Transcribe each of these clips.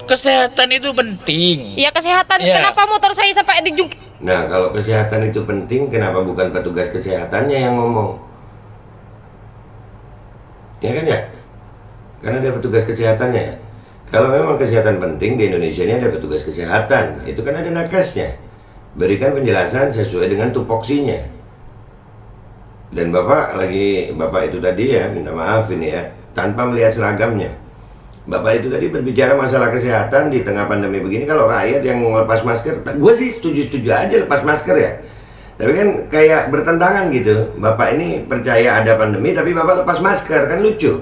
kesehatan itu penting. Ya kesehatan, Ya. kenapa motor saya sampai dijungkir? Nah, kalau kesehatan itu penting, kenapa bukan petugas kesehatannya yang ngomong? Ya kan ya? Karena ada petugas kesehatannya. Kalau memang kesehatan penting, di Indonesia ini ada petugas kesehatan. Itu kan ada nakesnya. Berikan penjelasan sesuai dengan tupoksinya. Dan Bapak itu tadi ya, minta maaf ini ya, tanpa melihat seragamnya. Bapak itu tadi berbicara masalah kesehatan di tengah pandemi begini. Kalau rakyat yang mau lepas masker, gue sih setuju-setuju aja lepas masker ya. Tapi kan kayak bertentangan gitu. Bapak ini percaya ada pandemi, tapi Bapak lepas masker, kan lucu.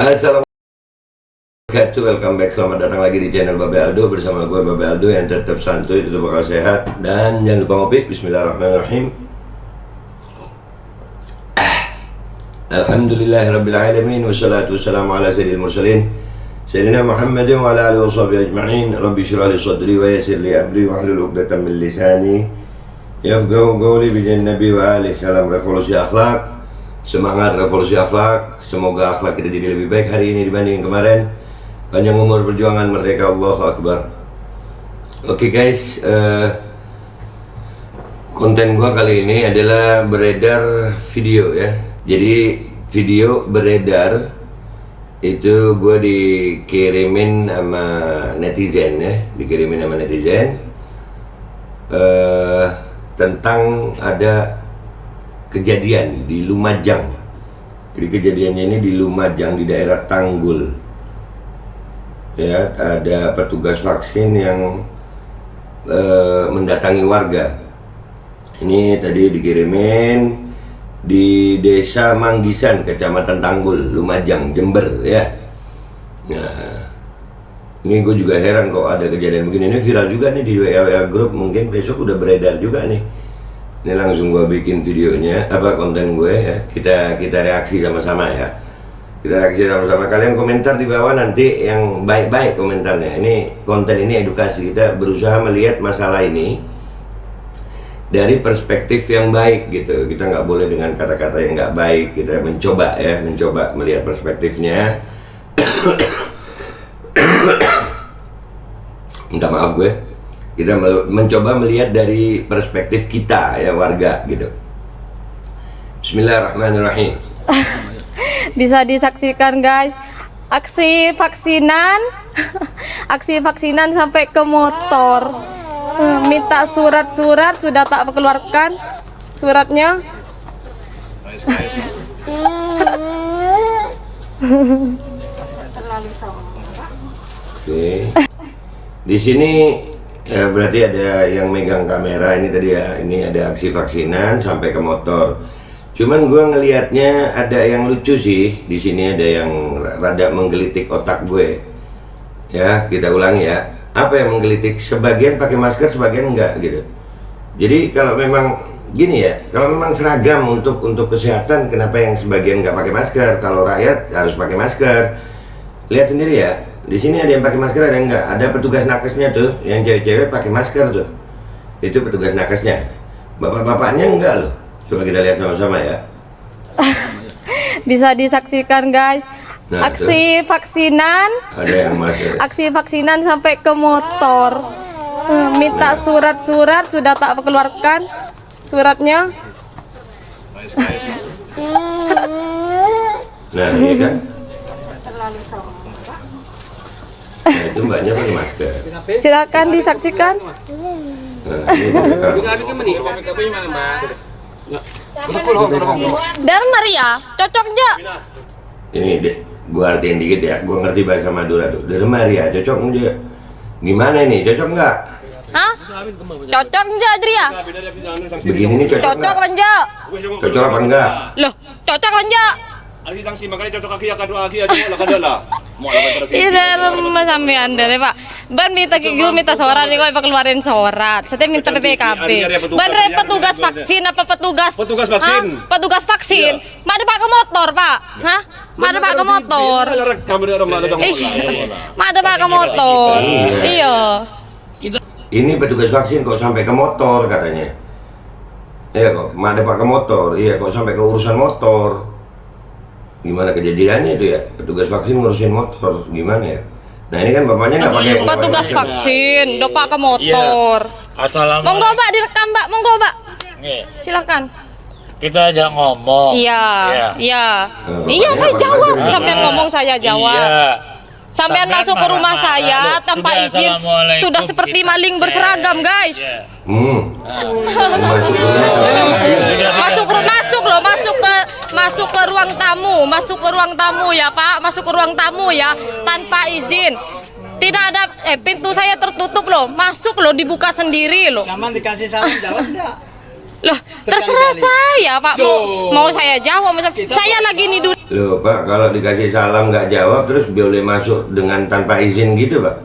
Assalamualaikum warahmatullahi wabarakatuh. Welcome back, selamat datang lagi di channel Babe Aldo. Bersama gue Babe Aldo yang tetap santuy, tetap bakal sehat. Dan jangan lupa ngopi. Bismillahirrahmanirrahim. Alhamdulillahirrabbilalamin. Wassalatu wassalamu ala sayyidil mursalin Sayyidina Muhammadin wa ala alihi wa sahbihi ajma'in. Rabbi syrah li sadri wa yassir li amri wa hlul 'uqdatam min lisani yafqahu qawli bi Nabi wa alihi. Salam revolusi akhlak. Semangat revolusi akhlak. Semoga akhlak kita jadi lebih baik hari ini dibanding kemarin. Panjang umur, perjuangan, merdeka, Allahu Akbar. Oke guys, konten gua kali ini adalah beredar video ya. Jadi video beredar itu gue dikirimin sama netizen ya, tentang ada kejadian di Lumajang. Jadi kejadiannya ini di Lumajang, di daerah Tanggul ya. Ada petugas vaksin yang mendatangi warga. Ini tadi dikirimin di Desa Manggisan, Kecamatan Tanggul, Lumajang, Jember ya. Nah, ini gue juga heran kok ada kejadian begini. Ini viral juga nih di WA grup, mungkin besok udah beredar juga nih. Ini langsung gue bikin videonya, konten gue ya. Kita reaksi sama-sama ya. Kita reaksi sama-sama. Kalian komentar di bawah nanti yang baik-baik komentarnya. Ini konten ini edukasi, kita berusaha melihat masalah ini dari perspektif yang baik gitu. Kita nggak boleh dengan kata-kata yang nggak baik. Kita mencoba melihat perspektifnya. Minta maaf gue. Kita mencoba melihat dari perspektif kita ya, warga gitu. Bismillahirrahmanirrahim. Bisa disaksikan guys, aksi vaksinan sampai ke motor. Minta surat-surat, sudah tak keluarkan suratnya. Oke. Di sini ya, berarti ada yang megang kamera ini tadi ya. Ini ada aksi vaksinan sampai ke motor. Cuman gue ngelihatnya ada yang lucu sih. Di sini ada yang rada menggelitik otak gue. Ya, kita ulangi ya. Apa yang menggelitik? Sebagian pakai masker, sebagian enggak gitu. Jadi kalau memang gini ya, kalau memang seragam untuk kesehatan, kenapa yang sebagian nggak pakai masker? Kalau rakyat harus pakai masker. Lihat sendiri ya. Di sini ada yang pakai masker, ada yang enggak. Ada petugas nakesnya tuh, yang cewek-cewek pakai masker tuh. Itu petugas nakesnya. Bapak-bapaknya enggak loh. Coba kita lihat sama-sama ya. Bisa disaksikan guys. Nah, Aksi vaksinan. Ada yang masuk. Aksi vaksinan sampai ke motor. Minta surat-surat sudah tak keluarkan suratnya. Nah, iya kan? Nah, itu mbaknya pakai masker. Silakan disaksikan. Nah, ini Dan Maria, cocok aja. ini deh, gua artiin dikit ya. Gua ngerti bahasa Madura tuh. Dari Maria, cocok nggak? Gimana ini? Cocok nggak? Hah? Cocok enggak Adria? Begini nih cocok Cocok nggak? apa enggak? Cocok apa enggak? Loh, cocok apa enggak? Ari sang si makanya cocok kaki akan dua kaki aja lah kadala. Mau lawan terus. Iya, rumah sampean deh, Pak. Ban minta minta surat nih kok keluarin surat. Saya minta PPKB. Ban petugas vaksin apa petugas? Petugas vaksin. Hah? Petugas vaksin. Mana pakai motor, Pak? Hah? Mana pakai motor? Mana pakai motor? Iya. Ini petugas vaksin kok sampai ke motor katanya. Iya kok, ada pakai motor. Iya kok sampai ke urusan motor. Gimana kejadiannya itu ya? Petugas vaksin ngurusin motor, gimana ya? Nah ini kan bapaknya nggak pakai. Petugas vaksin, udah pakai motor. Assalamualaikum. Monggo Mbak direkam Mbak, monggo Mbak. Nih, Silakan. kita aja ngomong. Iya, iya. Bapaknya Iya saya pakai jawab. masker. Sampean ngomong saya jawab. Iya. Sampean masuk ke rumah saya tanpa Sudah, izin. assalamualaikum, Sudah seperti kita maling cek. berseragam, guys. Iya. Masuk Masuk ke ruang tamu, masuk ke ruang tamu ya Pak, masuk ke ruang tamu ya tanpa izin. Tidak ada pintu saya tertutup loh, masuk loh dibuka sendiri loh. Sama dikasih salam jawab enggak? Loh, terserah saya Pak mau saya jawab saya lagi nih dulu. Loh Pak, kalau dikasih salam nggak jawab terus boleh masuk dengan tanpa izin gitu Pak?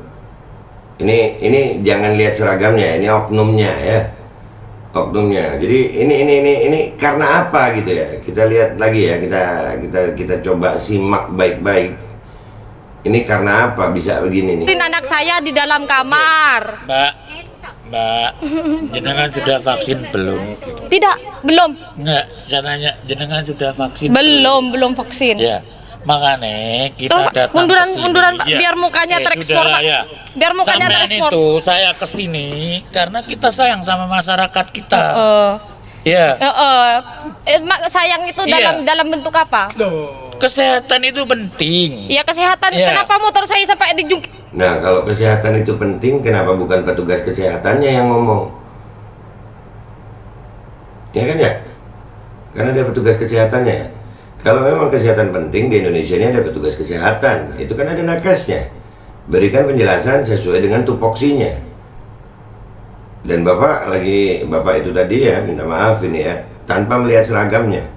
Ini jangan lihat seragamnya, ini oknumnya ya. Oknumnya. Jadi ini karena apa gitu ya? Kita lihat lagi ya, kita coba simak baik-baik. Ini karena apa bisa begini nih? Anak saya di dalam kamar. Mbak, jenengan sudah vaksin belum? Tidak, belum. Enggak, saya tanya, jenengan sudah vaksin? Belum vaksin. Ya, makanya kita Tolong, Pak, datang munduran Pak, kesini. biar mukanya terekspor, sudahlah, Pak. ya. Biar mukanya Sampean terekspor. itu saya kesini karena kita sayang sama masyarakat kita. Ya, Sayang itu Iya. dalam bentuk apa? kesehatan itu penting. Ya kesehatan. Iya. Kenapa motor saya sampai dijungkir? Nah kalau kesehatan itu penting, kenapa bukan petugas kesehatannya yang ngomong? Ya kan ya? Karena ada petugas kesehatannya ya. Kalau memang kesehatan penting di Indonesia ini ada petugas kesehatan, itu kan ada nakesnya. Berikan penjelasan sesuai dengan tupoksinya. Dan bapak itu tadi ya, minta maaf ini ya, tanpa melihat seragamnya.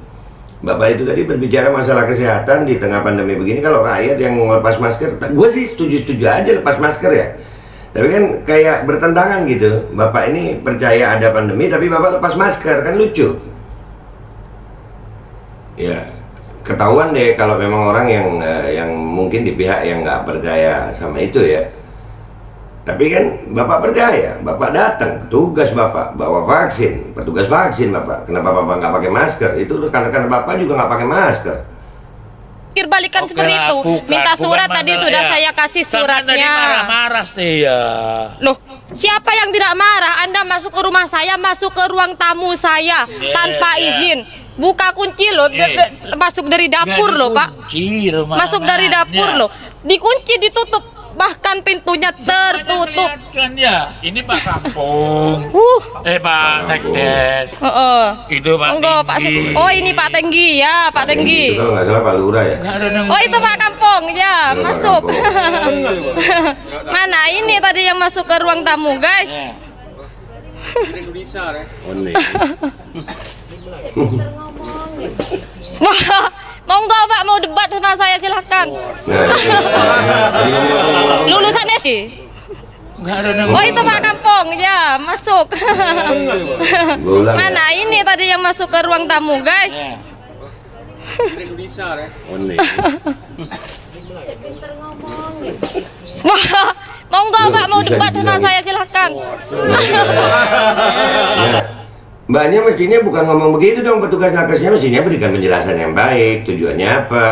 Bapak itu tadi berbicara masalah kesehatan di tengah pandemi begini. Kalau rakyat yang lepas masker, gue sih setuju-setuju aja lepas masker ya. Tapi kan kayak bertentangan gitu. Bapak ini percaya ada pandemi, tapi bapak lepas masker, kan lucu. Ya, ketahuan deh kalau memang orang yang mungkin di pihak yang nggak percaya sama itu ya. Tapi kan bapak percaya, bapak datang, petugas bapak bawa vaksin, petugas vaksin bapak. Kenapa bapak nggak pakai masker? Itu karena bapak juga nggak pakai masker. Balikan Oke seperti lah, itu. bukan Minta surat tadi masalah, sudah ya. saya kasih Sampean tadi suratnya. marah-marah sih ya. Loh, siapa yang tidak marah? Anda masuk ke rumah saya, masuk ke ruang tamu saya tanpa izin. Buka kunci loh, masuk dari dapur loh Pak. Masuk dari dapur loh. Dikunci, ditutup. Bahkan pintunya tertutup. Kan ya, ini Pak Kampung. Pak Sekdes. Itu Pak Monggo, Pak Tinggi. Oh, ini Pak Tenggi ya, Pak Tenggi. Itu kalau nggak salah Pak Lurah ya. Nggak ada yang- Oh, itu Pak Kampung ya, Pak masuk. Kampung. Mana ini tadi yang masuk ke ruang tamu, guys? Indonesia ya. Wah, monggo Pak mau debat sama saya silahkan. Nah, itu. Lulusan SD. Nggak ada yang- Oh, itu Pak Kampung ya, masuk. Gua ulang ya. Mana ini tadi yang masuk ke ruang tamu, guys? Indonesia ya. Wah, monggo Loh, Pak mau susah debat sama dibilangin. saya silahkan. Ya. Mbaknya mestinya bukan ngomong begitu dong, petugas nakesnya mestinya berikan penjelasan yang baik, tujuannya apa.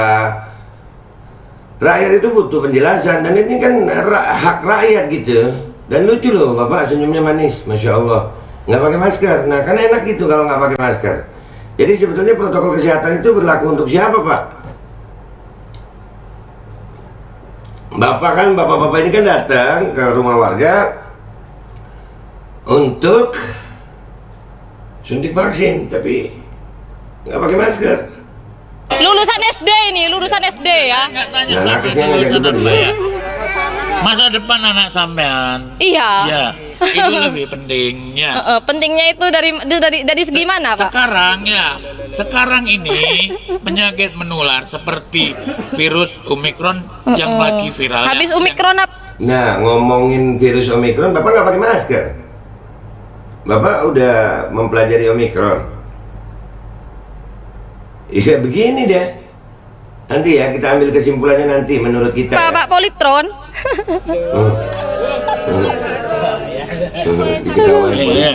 Rakyat itu butuh penjelasan, dan ini kan hak rakyat gitu. Dan lucu loh, Bapak senyumnya manis, Masya Allah. Nggak pakai masker, nah kan enak gitu kalau nggak pakai masker. Jadi sebetulnya protokol kesehatan itu berlaku untuk siapa, Pak? Bapak-bapak ini kan datang ke rumah warga untuk suntik vaksin, tapi nggak pakai masker. Lulusan SD ini, lulusan SD ya. Nggak tanya Nah, sampean nakesnya lulusan nggak apa ya? Masa depan anak sampean. Iya. Ya, itu lebih pentingnya. Pentingnya itu dari segi mana, Pak? Sekarang ini penyakit menular seperti virus Omikron yang lagi viral. Habis Omikron apa? Nah, ngomongin virus Omikron, Bapak nggak pakai masker. Bapak udah mempelajari Omikron. Iya begini deh. Nanti ya kita ambil kesimpulannya nanti menurut kita. Pak Politron. Iya.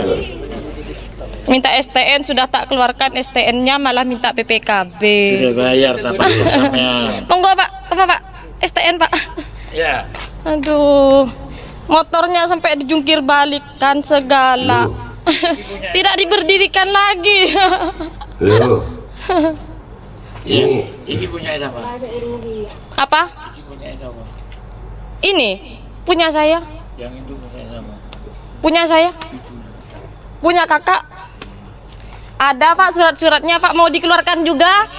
Minta STN sudah tak keluarkan STN-nya, malah minta PPKB. Sudah bayar tapi belum sampean. Monggo Pak, apa Pak? STN Pak. Ya. Aduh, motornya sampai dijungkir balikan segala. Tidak diberdirikan lagi. Loh. Ini punya siapa? Apa? Ini punya siapa? Ini punya saya. Yang itu punya siapa? Punya saya. Punya kakak. Ada Pak surat-suratnya Pak, mau dikeluarkan juga?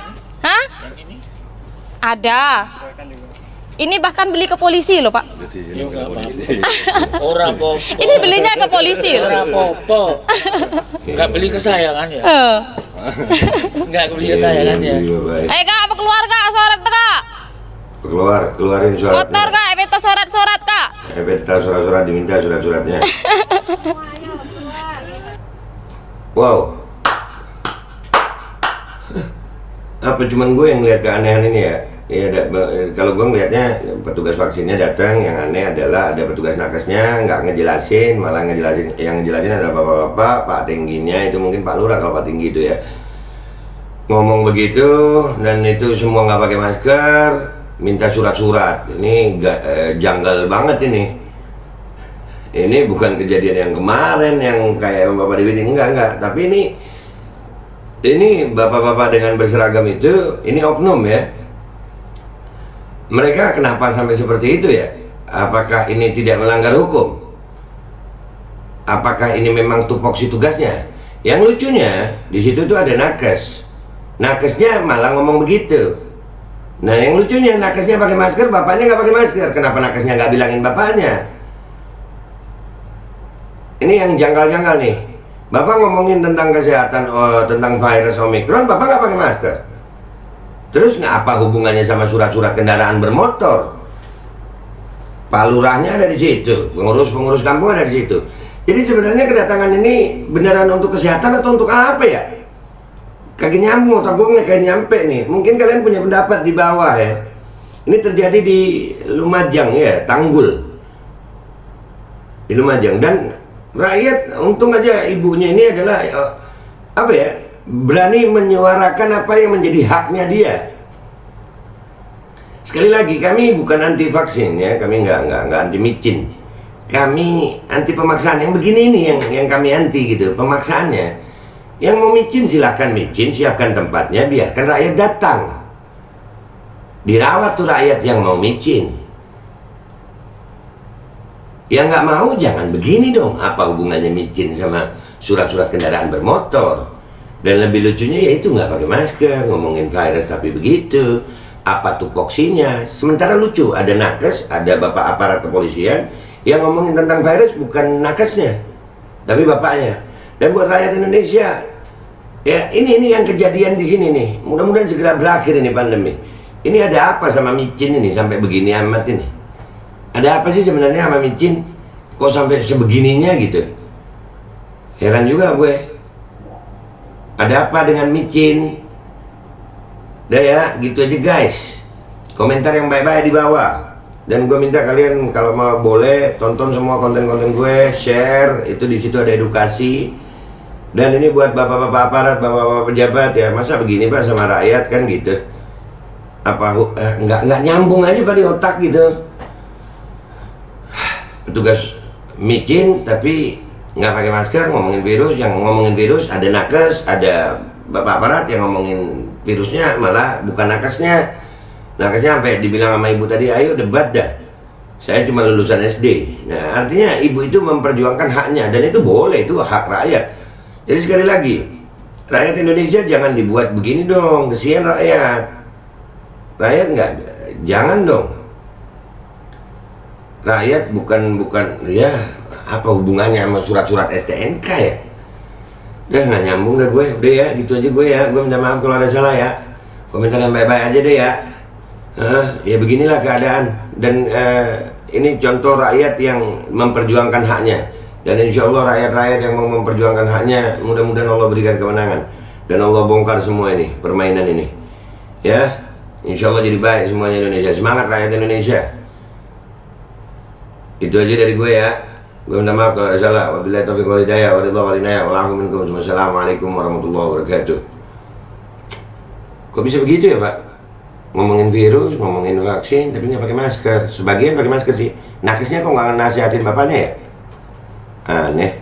Hah? Yang ini? Ada. Ini bahkan beli ke polisi loh Pak. Ya enggak apa-apa. Ora apa-apa. Ini belinya ke polisi loh. Ora apa-apa. Enggak beli ke saya kan ya? Enggak beli ke saya kan ya? Kak, apa keluar Kak? Surat Kak. Keluarin surat. Motor Kak, minta surat-surat Kak. Minta surat-surat, diminta surat-suratnya. Wow. Apa cuman gue yang ngeliat keanehan ini ya? Ya, kalau gue ngelihatnya petugas vaksinnya datang, yang aneh adalah ada petugas nakesnya nggak ngejelasin, malah yang ngejelasin adalah bapak-bapak, Pak Tingginya itu mungkin Pak Lurah kalau Pak Tinggi itu ya, ngomong begitu, dan itu semua nggak pakai masker, minta surat-surat. Ini janggal banget ini. Ini bukan kejadian yang kemarin yang kayak Bapak Dewi, enggak, tapi ini bapak-bapak dengan berseragam itu, ini oknum ya. Mereka kenapa sampai seperti itu ya? Apakah ini tidak melanggar hukum? Apakah ini memang tupoksi tugasnya? Yang lucunya di situ tuh ada nakes. Nakesnya malah ngomong begitu. Nah, yang lucunya nakesnya pakai masker, bapaknya nggak pakai masker. Kenapa nakesnya nggak bilangin bapaknya? Ini yang janggal-janggal nih. Bapak ngomongin tentang kesehatan, tentang virus Omikron, bapak nggak pakai masker. Terus nggak apa hubungannya sama surat-surat kendaraan bermotor? Pak Lurahnya ada di situ, pengurus kampung ada di situ. Jadi sebenarnya kedatangan ini beneran untuk kesehatan atau untuk apa ya? Kagak nyambung, otak gue nggak kayak nyampe nih. Mungkin kalian punya pendapat di bawah ya. Ini terjadi di Lumajang ya, Tanggul. Di Lumajang, dan rakyat untung aja ibunya ini adalah apa ya? Berani menyuarakan apa yang menjadi haknya dia. Sekali lagi, kami bukan anti vaksin ya, kami nggak anti micin, kami anti pemaksaan. Yang begini nih yang kami anti gitu, pemaksaannya. Yang mau micin silahkan micin, siapkan tempatnya, biarkan rakyat datang, dirawat tuh rakyat yang mau micin. Yang nggak mau jangan begini dong. Apa hubungannya micin sama surat-surat kendaraan bermotor? Dan lebih lucunya yaitu nggak pakai masker, ngomongin virus tapi begitu. Apa tupoksinya? Sementara lucu, ada nakes, ada bapak aparat kepolisian yang ngomongin tentang virus, bukan nakesnya, tapi bapaknya. Dan buat rakyat Indonesia, ya ini yang kejadian di sini nih. Mudah-mudahan segera berakhir ini pandemi. Ini ada apa sama micin ini sampai begini amat ini? Ada apa sih sebenarnya sama micin? Kok sampai sebegininya gitu? Heran juga gue. Ada apa dengan micin? Udah ya, gitu aja guys. Komentar yang baik-baik di bawah. Dan gue minta kalian kalau mau boleh tonton semua konten-konten gue, share. Itu di situ ada edukasi. Dan ini buat bapak-bapak aparat, bapak-bapak pejabat ya, masa begini Pak sama rakyat kan gitu. Apa nggak nyambung aja Pak di otak gitu. Petugas micin tapi nggak pakai masker ngomongin virus, yang ngomongin virus ada nakes, ada bapak aparat yang ngomongin virusnya malah bukan nakesnya. Nakesnya sampai dibilang sama ibu tadi, ayo debat dah. Saya cuma lulusan SD. Nah, artinya ibu itu memperjuangkan haknya dan itu boleh, itu hak rakyat. Jadi sekali lagi, rakyat Indonesia jangan dibuat begini dong, kesian rakyat. Rakyat nggak, jangan dong. Rakyat bukan ya apa hubungannya sama surat-surat STNK ya? Udah nggak nyambung dah gue, udah ya gitu aja gue ya. Gue minta maaf kalau ada salah ya. Komentar yang baik-baik aja deh ya. Ya beginilah keadaan dan ini contoh rakyat yang memperjuangkan haknya. Dan insya Allah rakyat-rakyat yang mau memperjuangkan haknya, mudah-mudahan Allah berikan kemenangan dan Allah bongkar semua ini permainan ini. Ya, insya Allah jadi baik semuanya Indonesia. Semangat rakyat Indonesia. Itu aja dari gue ya. Gue minta maaf kalau ada salah. Wabillahi taufiq wal hidayah. Wassalamualaikum warahmatullahi wabarakatuh. Kok bisa begitu ya Pak? Ngomongin virus, ngomongin vaksin, tapi nggak pakai masker. Sebagian pakai masker sih. Nakesnya kok nggak nasihatin bapaknya ya? Aneh.